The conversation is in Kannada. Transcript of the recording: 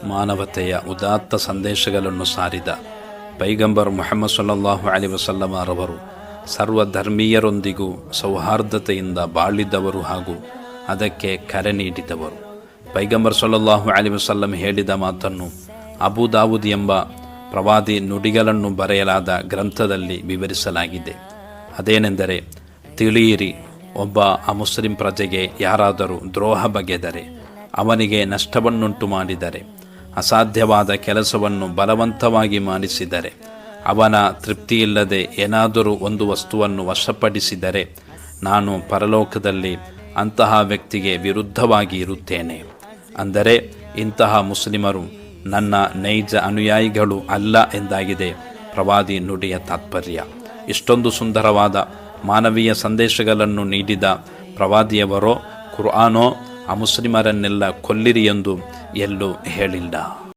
ಮಾನವತೆಯ ಉದಾತ್ತ ಸಂದೇಶಗಳನ್ನು ಸಾರಿದ ಪೈಗಂಬರ್ ಮುಹಮ್ಮದ್ ಸಲ್ಲಲ್ಲಾಹು ಅಲೈಹಿ ವಸಲ್ಲಮರವರು ಸರ್ವಧರ್ಮೀಯರೊಂದಿಗೂ ಸೌಹಾರ್ದತೆಯಿಂದ ಬಾಳಿದವರು ಹಾಗೂ ಅದಕ್ಕೆ ಕರೆ ನೀಡಿದವರು. ಪೈಗಂಬರ್ ಸಲ್ಲಲ್ಲಾಹು ಅಲೈಹಿ ವಸಲ್ಲಂ ಹೇಳಿದ ಮಾತನ್ನು ಅಬೂ ದಾವೂದ್ ಎಂಬ ಪ್ರವಾದಿ ನುಡಿಗಳನ್ನು ಬರೆಯಲಾದ ಗ್ರಂಥದಲ್ಲಿ ವಿವರಿಸಲಾಗಿದೆ. ಅದೇನೆಂದರೆ, ತಿಳಿಯಿರಿ, ಒಬ್ಬ ಅಮುಸ್ಲಿಂ ಪ್ರಜೆಗೆ ಯಾರಾದರೂ ದ್ರೋಹ ಬಗೆದರೆ, ಅವನಿಗೆ ನಷ್ಟವನ್ನುಂಟು ಮಾಡಿದರೆ, ಅಸಾಧ್ಯವಾದ ಕೆಲಸವನ್ನು ಬಲವಂತವಾಗಿ ಮಾಡಿಸಿದರೆ, ಅವನ ತೃಪ್ತಿಯಿಲ್ಲದೆ ಏನಾದರೂ ಒಂದು ವಸ್ತುವನ್ನು ವಶಪಡಿಸಿದರೆ, ನಾನು ಪರಲೋಕದಲ್ಲಿ ಅಂತಹ ವ್ಯಕ್ತಿಗೆ ವಿರುದ್ಧವಾಗಿ ಇರುತ್ತೇನೆ. ಅಂದರೆ ಇಂತಹ ಮುಸ್ಲಿಮರು ನನ್ನ ನೈಜ ಅನುಯಾಯಿಗಳು ಅಲ್ಲ ಎಂದಾಗಿದೆ ಪ್ರವಾದಿ ನುಡಿಯ ತಾತ್ಪರ್ಯ. ಇಷ್ಟೊಂದು ಸುಂದರವಾದ ಮಾನವೀಯ ಸಂದೇಶಗಳನ್ನು ನೀಡಿದ ಪ್ರವಾದಿಯವರೋ ಕುರ್ಆನೋ ಅಮುಸ್ಲಿಮರನ್ನೆಲ್ಲ ಕೊಲ್ಲಿರಿ ಎಂದು ಎಲ್ಲೂ ಹೇಳಿಲ್ಲ.